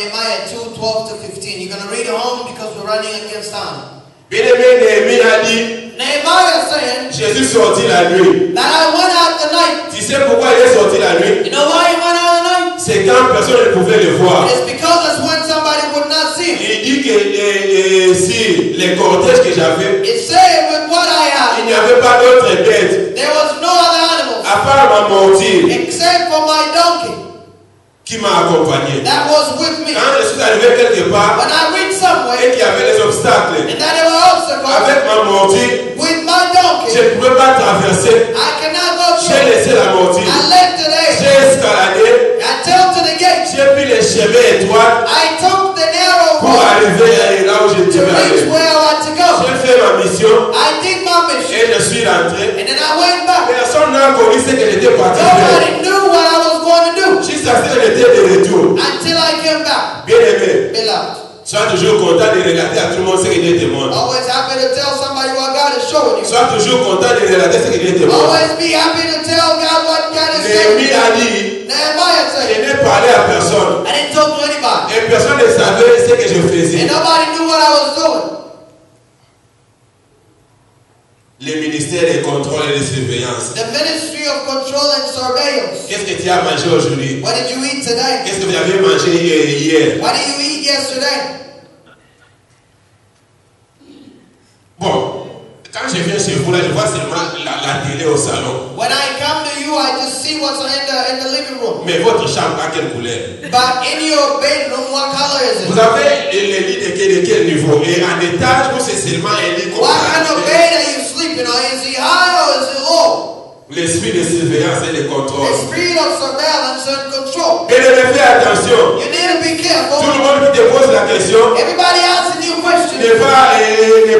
Nehemiah 2:12-15. You're going to read it home because we're running against time. Bien-aimé, Néhémie a dit, Nehemiah saying Jésus sortit la nuit. that I went out the night. Tu sais pourquoi il est sorti la nuit? You know why he went out the night? C'est quand personne ne pouvait le voir. It's because that's when somebody would not see him. Il dit que si les cortèges que j'avais, It said with what I il had, n'y avait pas d'autres bêtes there was no other animals à part ma monture except for my donkey qui m'a accompagné. that was with me. Quand je suis arrivé quelque part When I reached somewhere et qu'il y avait des obstacles, and that there were obstacles, avec ma monture, with my donkey, je ne pouvais pas traverser. I cannot go J'ai through. laissé la monture. I left it there. J'ai escaladé. I took to the gate. J'ai pris les chemins étroits I took the narrow pour road arriver là où je to devais reach aller. where I had to go. J'ai fait ma mission I did my mission et je suis rentré. and then I went back. Personne n'a connu ce que j'étais parti faire. Nobody knew what I was going to do Jusqu'à ce que j'étais de retour. until I came back. Bien aimé, Beloved, sois toujours content de relater à tout le monde ce que Dieu te montre. always happy to tell somebody what God is showing you. Sois toujours content de relater ce que Dieu te montre. Always be happy to tell God what God is Néhémie saying. a dit, Nehemiah je said, n'ai parlé à personne. I didn't talk to anybody. Et personne ne savait ce que je faisais. And nobody knew what I was doing. Le ministère de contrôle et de surveillance. The ministry of control and surveillance. Qu'est-ce que tu as mangé aujourd'hui? What did you eat today? Qu'est-ce que vous avez mangé hier? What did you eat yesterday? Bon, quand je viens chez vous, là, je vois seulement la télé au salon. When I come to you, I just see what's in the living room. Mais votre chambre, à quelle couleur? But in your bedroom, what color is Vous it? avez les lits de quel niveau? Et en étage, ou c'est seulement un lit comme What ça? kind of bed are you sleeping on? Is it high or is it low? L'esprit de surveillance et de The contrôle. spirit of surveillance and control. Et de faire attention. You need to be Tout careful. le monde qui te pose la question Everybody asking you questions. n'est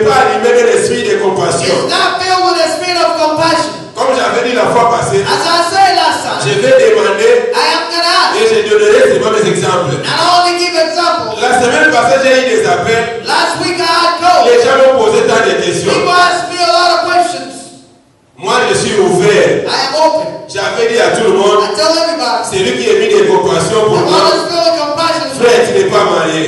pas animé de l'esprit de compassion. It's not filled with the spirit of compassion. Comme j'avais dit la fois passée, As I said last time, je vais demander I am going to ask. et je donnerai seulement des exemples. Not only give examples. La semaine passée, j'ai eu des appels. Last week I had calls. Les gens m'ont posé tant de questions. People asked me a lot of questions. Moi, je suis ouvert. I am open. J'avais dit à tout le monde, I tell everybody. c'est lui qui a mis des compassions pour The moi. Lord is filled with compassion. Frère, tu n'es pas marié.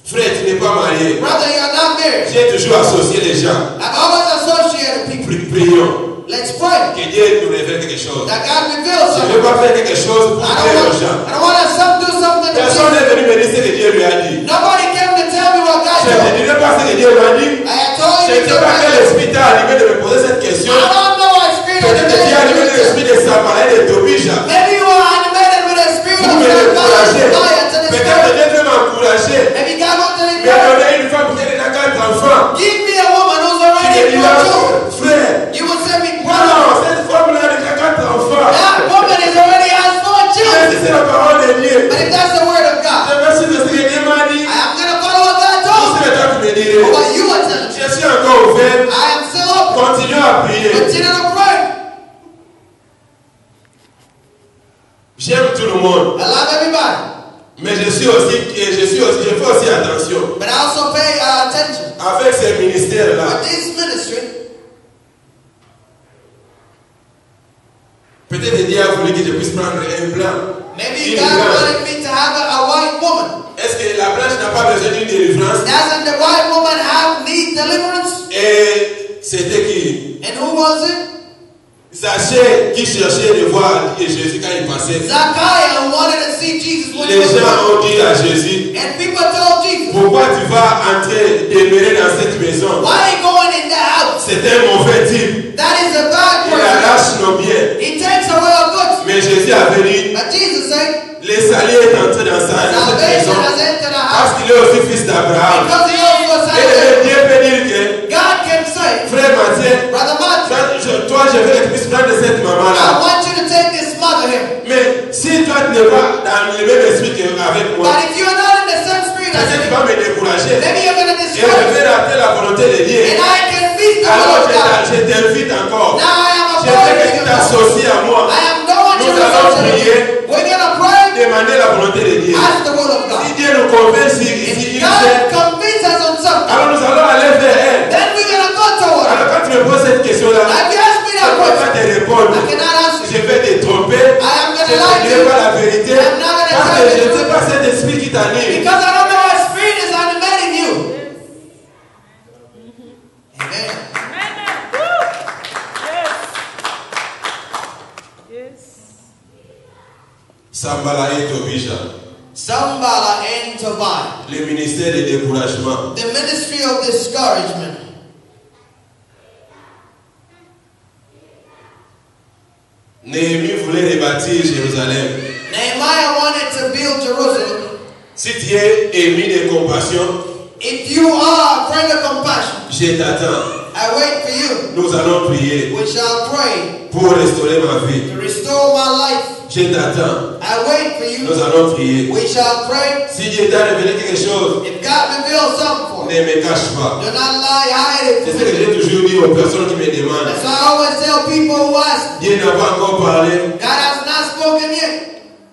Frère, tu n'es pas marié. Brother, you are not married. J'ai toujours associé les gens. I've always associated people. Prions. Let's pray. Que Dieu nous révèle quelque chose. That God reveals Je ne something. veux pas faire quelque chose pour plaire aux gens. I don't want to do something to Personne please. n'est venu me dire ce que Dieu lui a dit. Nobody came to tell me what God Je ne told me. dirai pas ce que Dieu m'a dit. I had told Je you ne to sais pas quel pray. esprit t'a animé de me poser cette question. I don't know what spirit of Peut-être que tu es animé de l'esprit de Samara et de Tobija. Maybe you are animated with a spirit Pour of me décourager. fire to the Peut-être que spirit. Dieu veut m'encourager. Maybe God wants to Mais encourage. donner une femme qui a déjà 4 enfants. Give me a woman who's Tu me already diras, grown children. frère, You will say me, non, brother, cette femme-là a déjà 4 enfants. that woman is already has 4 Mais children. si c'est la parole de Dieu, But if that's the word of God, je me suis de ce que Dieu m'a dit. I am going to follow what God Tout told ce me. que toi tu me dirais. What you are telling me. Je suis encore ouvert. I am still open. Continue à prier. Continue to pray. J'aime tout le monde. I love everybody. Mais je fais aussi attention. But I also pay attention. Avec ces ministères-là, With this ministry, peut-être Dieu a voulu que je puisse prendre un blanc. maybe Une God branche. wanted me to have a white woman. Est-ce que la branche n'a pas besoin d'une délivrance? Doesn't the white woman need deliverance? Et c'était qui? And who was it? Zachée qui cherchait de voir Jésus quand il passait. Zacchaeus, who wanted to see Jesus when he Les was gens born. ont dit à Jésus, And people told Jesus, pourquoi tu vas entrer, demeurer dans cette maison? why are you going in the house? C'est un mauvais type. That is a bad Il person. arrache nos biens. He takes away our goods. Mais Jésus avait dit, But Jesus said, le salut est entré dans cette salvation maison has entered the parce house qu'il est aussi fils d'Abraham. because he also was Et saved. Dieu peut dire que, God can say, frère Mathieu, Brother Matthew, toi je veux que tu puisses prendre cette I maman-là. want you to take this mother here. Mais si toi tu n'es pas dans le même esprit qu'avec moi, But if you're not in the same spirit as peut-être tu me, vas me décourager. maybe you're going to Et je discourage vais me. rater la volonté de Dieu. And I can feast the Alors will of God. je t'invite encore. Now I am Je veux que approaching tu you. t'associes à moi. I am going Nous to allons the prier. We're going to pray. Demander la volonté de Dieu. Ask the will of Si God. Dieu nous convainc, si If il God fait, convinces us on something, alors nous allons aller vers elle. then we're going to go toward Alors it. quand tu me poses cette question-là, If you ask me je that ne peux pas question, te répondre. I cannot answer Je you. vais te tromper. I am going Je to ne lie te to dirai you. pas la vérité. I'm not gonna Parce tell que je you ne sais the pas truth. cet esprit qui t'anime. Because I don't know what spirit is animating you. Amen. Sambala et Tobija. Sambala and Tobiah. Le ministère de découragement. The ministry of discouragement. Néhémie voulait rebâtir Jérusalem. Nehemiah wanted to build Jerusalem. Si tu es émis de compassion, If you are a friend of compassion, je t'attends. I wait for you. Nous allons prier We shall pray pour restaurer ma vie. to restore my life. Je t'attends. I wait for you. Nous allons prier. We shall pray. Si Dieu t'a révélé quelque chose, If God reveals something for ne you, me cache pas. do not lie, hide C'est it ce from que me. j'ai toujours dit aux personnes qui me demandent. So I always tell people who ask, Dieu n'a pas encore parlé. God has not spoken yet.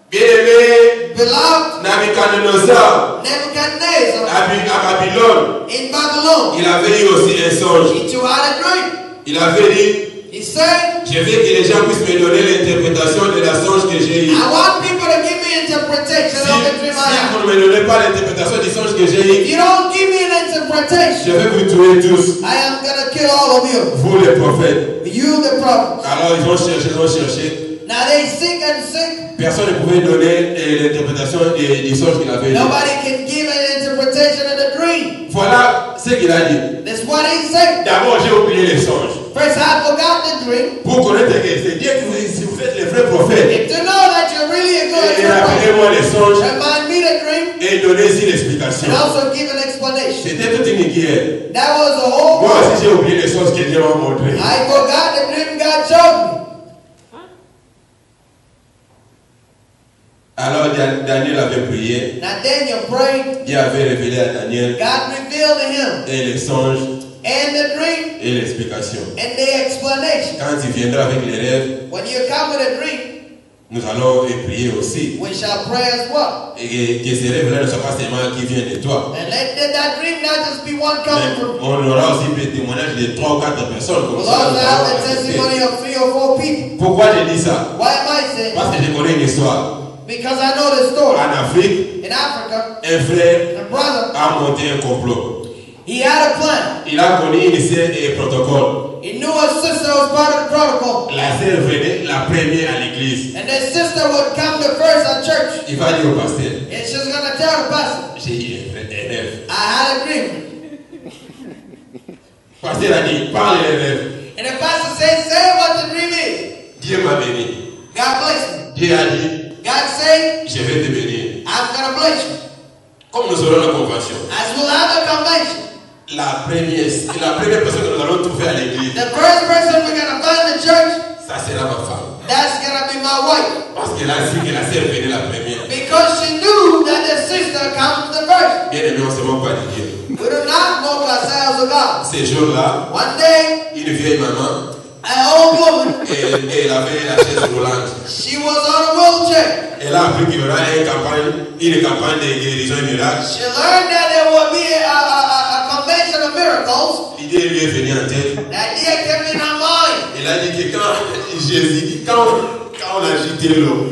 Bien-aimé, Beloved, Nabucodonosor, Nebuchadnezzar à Babylone, in Babylon, il avait eu aussi un songe. he too had a dream. Il avait dit, He said, je veux que les gens puissent me donner l'interprétation de la songe que j'ai eue. I want people to give me interpretation of the dream I Si have. vous ne me donnez pas l'interprétation du songe que j'ai If eu, you don't give me an je interpretation, vais vous tuer tous, I am going to kill all of you. vous les prophètes. You the prophets. Alors ils ont cherché. Now they sick and sick. Personne ne pouvait donner l'interprétation du songe qu'il avait eu. Nobody can give an interpretation of the dream. Voilà ce qu'il a dit. That's what he said. D'abord, j'ai oublié les songes. First, I forgot the dream. Pour connaître que c'est Dieu qui vous dit, si vous faites les vrais prophètes, If to know that you're really a good et prophet, rappelez-moi les songes remind me the dream et donnez-y l'explication. and also give an explanation. C'était toute une guerre. That was the whole Moi world. aussi, j'ai oublié les songes que Dieu m'a montré. I forgot the dream God showed me. Alors Daniel avait prié. Now Daniel prayed. Dieu avait révélé à Daniel God revealed to him et les songes and the dream et l'explication. and the explanation. Quand il viendra avec les rêves, When you come with a dream, nous allons prier aussi. we shall pray as well. Et que ces rêves-là ne soient pas seulement qui viennent de toi. And let that dream not just be one coming Mais from you. on aura aussi des témoignages de 3 ou 4 personnes comme We'll ça. also have the testimony of 3 or 4 people. Pourquoi je dis ça? Why am I saying? Parce que je connais une histoire. Because I know the story. En Afrique, In Africa, un frère a brother, a monté un complot. he had a plan. Il a connu une sœur et un protocole. He knew his sister was part of the protocol. La sœur venait la première à l'église. And his sister would come the first at church. Il va dire au pasteur, And she's going to tell the pastor, j'ai eu un rêve. I had a dream. Le pasteur a dit, parle les rêves. And the pastor said, say what the dream is. Dieu m'a béni. God bless me. Dieu a dit, God said, je vais te bénir. I'm going to bless you. Comme nous aurons la convention, As we'll have a convention. la première personne que nous allons trouver à l'église, The first person we're going to find in the church, ça sera ma femme. that's going to be my wife. Parce qu'elle a su que la sœur venait la première. Because she knew that the sister comes the first. Bien aimé, on ne se moque pas de Dieu. We do not mock ourselves of God. Ces jours-là, One day, une vieille maman, an old woman, elle avait la chaise roulante. she was on a wheelchair. Elle a appris qu'il y aura une campagne de guérison et miracle. She learned that there would be a convention of miracles. L'idée lui est venue en tête. That idea came in her mind. Elle a dit que quand on a jeté l'eau,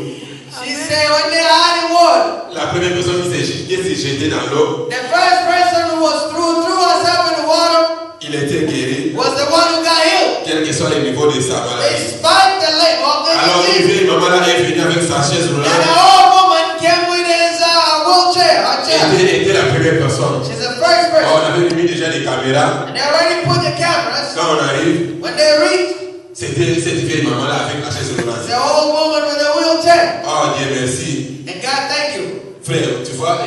She said, when they had in water, la première personne qui s'est jetée dans l'eau, the first person who was threw herself in the water il était guéri, was the one who got healed. quel que soit le niveau de sa maladie. Despite the label of the Alors une disease. vieille maman là est venue avec sa chaise And the roulante. old woman came with his wheelchair, her chair. Elle était la première personne. She's the first Oh, on person. avait mis déjà des caméras. And they already put the cameras. Quand on arrive, When they reached, c'était cette vieille maman là avec la chaise roulante. the old woman with the wheelchair. Oh Dieu merci. And God, thank you. Frère, tu vois,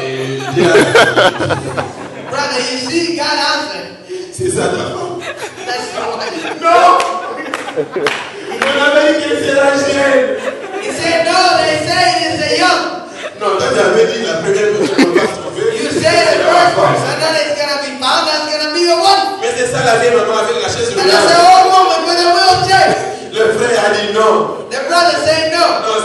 Dieu a- Brother, you see, God answered. c'est ça ta femme. That's your wife. Non! On avait dit que c'est la chaîne. He said, no, they say it is a young. Non, toi tu avais dit la première personne qu'on va trouver. You said the first person that is going to be found, that's going to be the one. Mais c'est ça la vieille maman avec la chaise And that's the roulante. old woman with the wheelchair. Le frère a dit non. The brother said no. Non,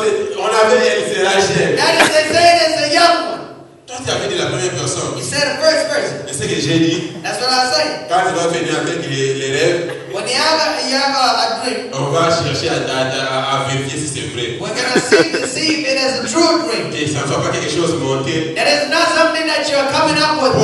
on avait elle, c'est la chaîne. That is, they say it is a young one. Toi tu j'avais dit la première personne. You say the first person. Et ce que j'ai dit, That's what I say. quand tu vas venir avec les rêves, When you have a dream, on va chercher à vérifier si c'est vrai. we're going to see if it is a true dream. Et ça ne soit pas quelque chose monté. That is not something that you're coming up with.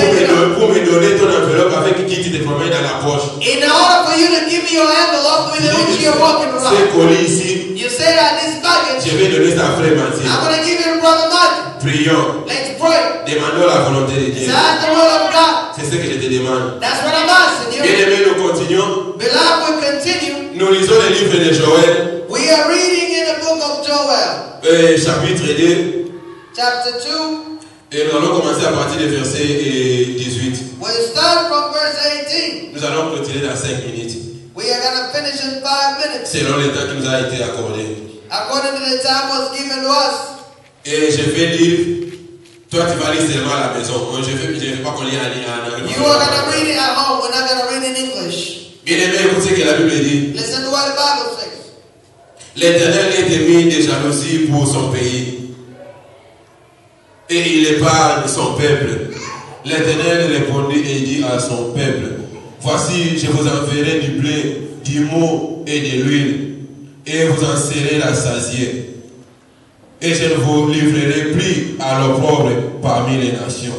Pour me donner ton enveloppe avec qui tu te promènes dans la poche. In order for you to give me your envelope with which you're walking Ce around. colis ici, You say that this baggage, je vais donner ça à frère Mathieu. I'm going to give it to Brother Martin. Prions. Let's pray. Demandons la volonté de Dieu. That's the will of God. C'est ce que je te demande. That's what I'm asking you. Bien aimé, nous continuons. Beloved, we continue. Nous lisons le livre de Joël, We are reading in the book of Joel, chapitre 2. chapter 2. Et nous allons commencer à partir du verset 18. We'll start from verse 18. Nous allons clôturer dans 5 minutes. We are going to finish in 5 minutes. Selon le temps qui nous a été accordé. According to the time was given to us. Et je vais lire. Toi, tu vas lire seulement à la maison. Moi, je ne veux pas qu'on lit en anglais. You are going to read it at home. We're not going to read it in English. Bien aimé, écoute ce que la Bible dit. Listen to what the Bible says. L'Éternel est émis de jalousie pour son pays. Et il épargne son peuple. L'Éternel répondit et dit à son peuple: voici, je vous enverrai du blé, du mou et de l'huile, et vous en serez rassasiés. Et je ne vous livrerai plus à l'opprobre parmi les nations.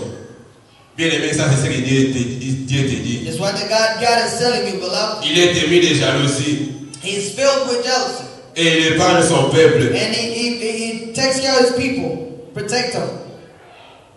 Bien aimé, ça c'est ce que Dieu te dit. That's what God is telling you, beloved. Il est émis de jalousie. He's filled with jealousy. Et il épargne son peuple. And he takes care of his people. Protect them.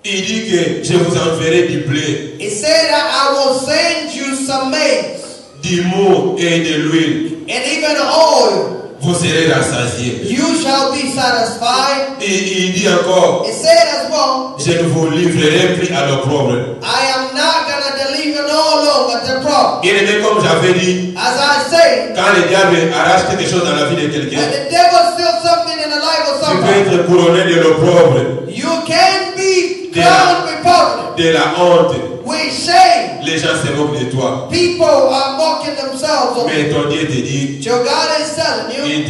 Il dit que je vous enverrai du blé, He said that I will send you some maize du mou et de l'huile. and even oil. Vous serez rassasiés. You shall be satisfied. Et il dit encore: It said as well, je ne vous livrerai plus à l'opprobre. I am not going to deliver no longer the problem. Bien aimé, comme j'avais dit, As I say, quand le diable arrache quelque chose dans la vie de quelqu'un, when the devil steals something in the life of tu peux somebody, être couronné de l'opprobre, you can be crowned with poverty, de la honte. with shame. Les gens se moquent de toi. People are mocking themselves. Mais ton Dieu te dit: Your God is telling you, il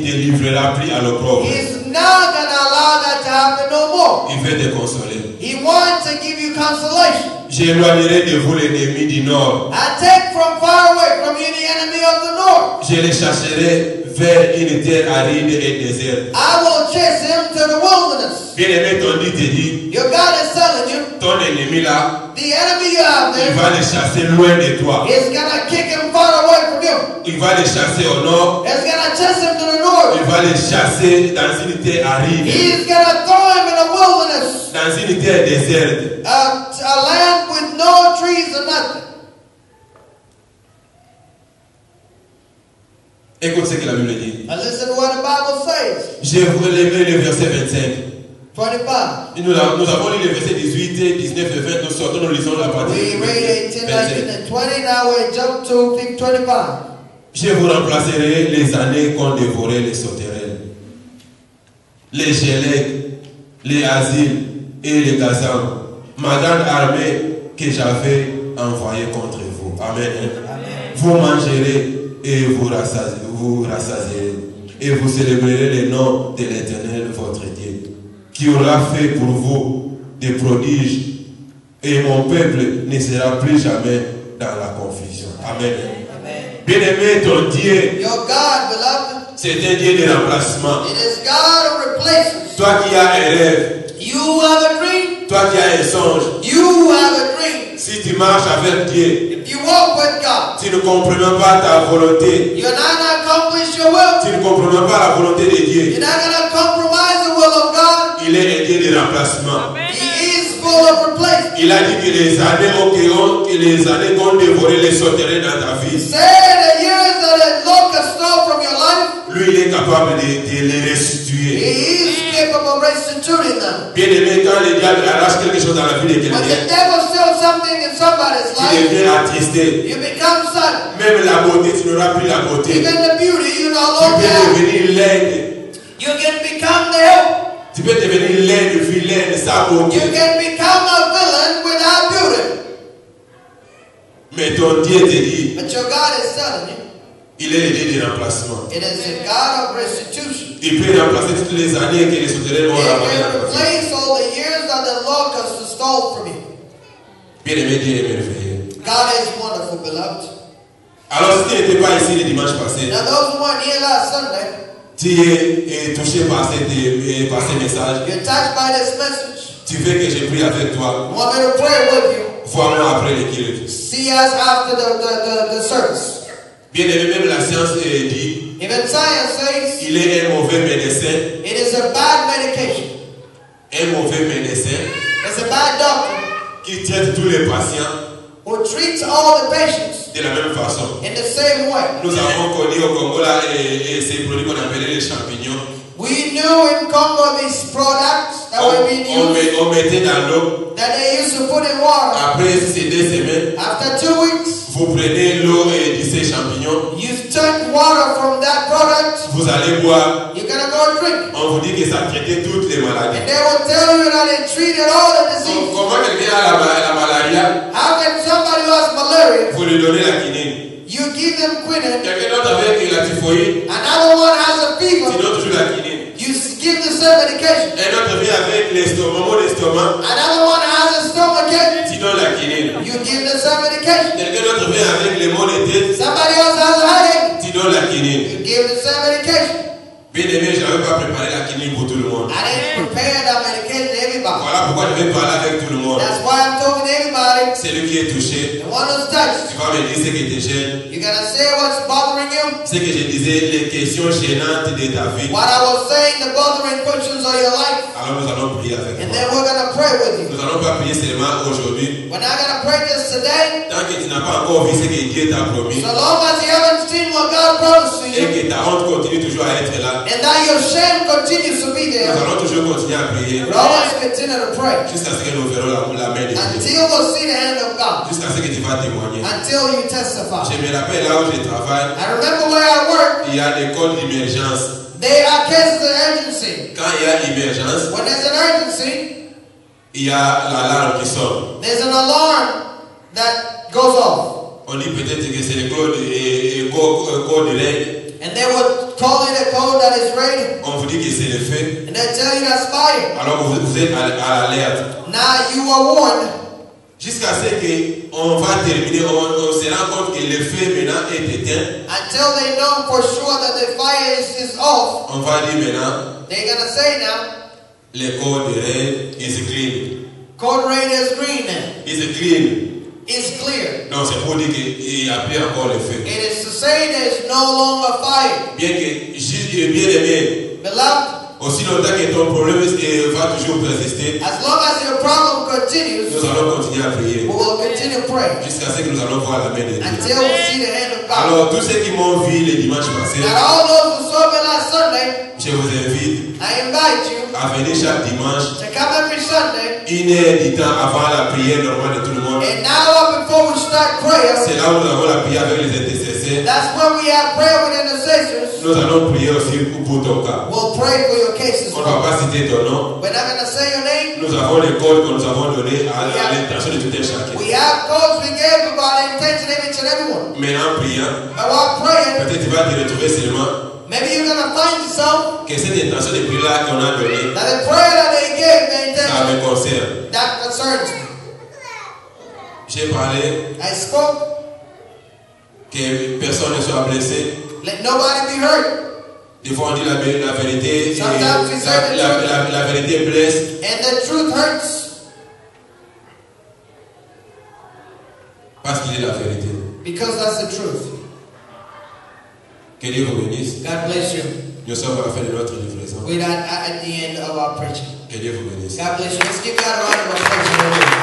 te livrera plus à l'opprobre. He's not going to allow that to happen no more. Il veut te consoler. He wants to give you consolation. J'éloignerai de vous l'ennemi du nord. I take from far away from you the enemy of the north. Je les chasserai vers une terre aride et déserte. I will chase him to the wilderness. Bien aimé, ton Dieu te dit: Your God is telling you, ton ennemi là, the enemy you have il there va les chasser loin de toi. is going to kick him far away from you. Il va les chasser au nord. It's going to chase him to the north. Il va les chasser dans une terre aride, He's going to throw him in the wilderness, dans une terre déserte. a land with no trees or nothing. Écoute ce que la Bible dit. And listen to what the Bible says. Je vous lever le verset 25. 25. Et nous avons lu le verset 18, 19 et 20. Nous sortons, nous lisons la partie. We read 18, 19, 25. and 20. Now we jump to 25. Je vous remplacerai les années qu'ont dévoré les sauterelles, les gélèques, les asiles et les gazans, ma grande armée que j'avais envoyée contre vous. Amen. Amen. Vous mangerez et vous rassasierez, et vous célébrerez le nom de l'Éternel votre Dieu, qui aura fait pour vous des prodiges, et mon peuple ne sera plus jamais dans la confusion. Amen. Bien-aimé, ton Dieu, Your God, beloved, c'est un Dieu de remplacement. it is God of replacement. Toi qui as un rêve, You have a dream. toi qui as un songe, You have a dream. si tu marches avec Dieu, If you walk with God, tu ne comprends pas ta volonté, you're not going to accomplish your will. tu ne comprends pas la volonté de Dieu. You're not going to compromise the will of God. Il est un Dieu de remplacement. He is full of replacement. Il a dit que les années qu'ont dévoré les sauterelles dans ta vie, Say the years that the locust stole from your life, lui il est capable de les restituer. He is capable of restituting them. Bien aimé, quand le diable arrache quelque chose dans la vie de When the quelqu'un, devil steals something in somebody's tu life, deviens attristé. you become sad. Même la beauté, tu n'auras plus la beauté. Even the beauty, you no Tu longer peux have. devenir laide. You can become the help. Tu peux devenir laide, vilaine, sans beauté. You can become a villain without beauty. Mais ton Dieu te dit, But your God is telling you, Il est le Dieu de remplacement. It is a God of restitution. Il peut remplacer toutes les années que les souterrains ont It ramené. can replace all the years that the locusts stole from you. Bien-aimé, Dieu est merveilleux. God is wonderful, beloved. Alors, si tu n'étais pas ici le dimanche passé, Now those who weren't here last Sunday, tu es touché par ces messages. you're touched by this message. Tu veux que je prie avec toi. You want me to pray with you? Vois-moi après le culte. See us after the service. Bien-aimé, même la science dit, Even science says il est un mauvais médecin. it is a bad medication. Un mauvais médecin It's a bad doctor qui traite tous les patients who treats all the patients de la même façon. in the same way. Nous avons connu au Congo là, ces produits qu'on appelait les champignons. We knew in Congo these products that were being used On mettait dans l'eau. that they used to put in water. Après ces 2 semaines, After 2 weeks, vous prenez l'eau de ces champignons. you take water from that product. Vous allez boire. You're gonna go and drink, On vous dit que ça traitait toutes les maladies. and they will tell you that it treated all the disease. Comment quelqu'un a la malaria, How can somebody who has malaria, vous lui donnez la quinine. you give them quinine, Quelqu'un d'autre avec la typhoïde, another one has a tu fever, donnes toujours la quinine. you give the same medication. Un autre vient avec l'estomac, mal d'estomac, Another one has a stomachache, tu donnes la quinine. you give the same medication. Quelqu'un d'autre vient avec les maux de tête, Somebody else has a headache, tu donnes la quinine. you give the same medication. Bien aimé, je n'avais pas préparé la quinine pour tout le monde. I didn't prepare that medication to everybody. Voilà pourquoi je vais parler avec tout le monde. That's why I'm talking to everybody. Celui qui est touché, The one who's touched. tu vas me dire ce qui te gêne. You're gonna say what's bothering you. Ce que je disais, les questions gênantes de ta vie. What I was saying, the bothering questions of your life. Alors nous allons prier avec And toi. then we're gonna pray with you. Nous n'allons pas prier seulement aujourd'hui. We're not gonna pray just today. Tant que tu n'as pas encore vu ce que Dieu t'a promis So long as you haven't seen what God promised to et you. que ta honte continue toujours à être là, And that your shame continues to be nous there. allons toujours continuer à prier We'll always continue to pray. jusqu'à ce que nous verrons la main de Dieu. Until we'll see the hand of God. Jusqu'à ce que tu vas témoigner. Until you testify. Je me rappelle là où je travaille, I remember where I work. il y a des codes d'immergence. There are cases of urgency. Quand il y a immergence, When there's an urgency, il y a l'alarme qui sonne. there's an alarm that goes off. On dit peut-être que c'est le code de règle. And they would call it a code that is rated. On vous dit que c'est le feu. And they tell you that's fire. Alors vous êtes à l'alerte. Now you are warned. Jusqu'à ce qu'on va terminer, on se rend compte que le feu maintenant est éteint. Until they know for sure that the fire is off. On va dire maintenant, They're going to say now, le code de règle is clean. code red is green now. Is clean. It's clear. Donc c'est pour dire qu'il n'y a plus encore le feu. It is to say there's no longer fire. Bien aimé, Beloved, aussi longtemps que ton problème va toujours persister, as long as your problem continues, nous allons continuer à prier. we will continue to pray. Jusqu'à ce que nous allons voir la main de Dieu. Until we see the hand of God. Alors tous ceux qui m'ont vu le dimanche passé, And all those who saw me last Sunday, je vous invite I invite you à venir chaque dimanche, to come every Sunday. 1 heure du temps avant la prière normale de tout le monde. And now before we start prayer, C'est là où nous avons la prière avec les intercesseurs. that's when we have prayer with intercessors. Nous allons prier aussi pour ton cas. We'll pray for your cases. On ne va pas citer ton nom. We're not going to say your name. Nous avons les codes que nous avons donnés à l'intention de tout un chacun. We have codes we gave about the intention of each and everyone. Mais en priant, But while praying, peut-être tu vas te retrouver seulement maybe you're going to find yourself que cette intention de prière qu'on a donnée, that the prayer that they gave, the ça intention, me concerne. that concerns me. J'ai parlé I spoke, que personne ne soit blessé. let nobody be hurt. Des fois on dit la vérité, Sometimes we say the la vérité blesse. And the truth hurts Parce qu'il est la vérité. because that's the truth. Que Dieu vous bénisse. God bless you. Nous sommes à la fin de notre livraison. We're at the end of our preaching. Que Dieu vous bénisse. God bless you. Let's give God a round of applause.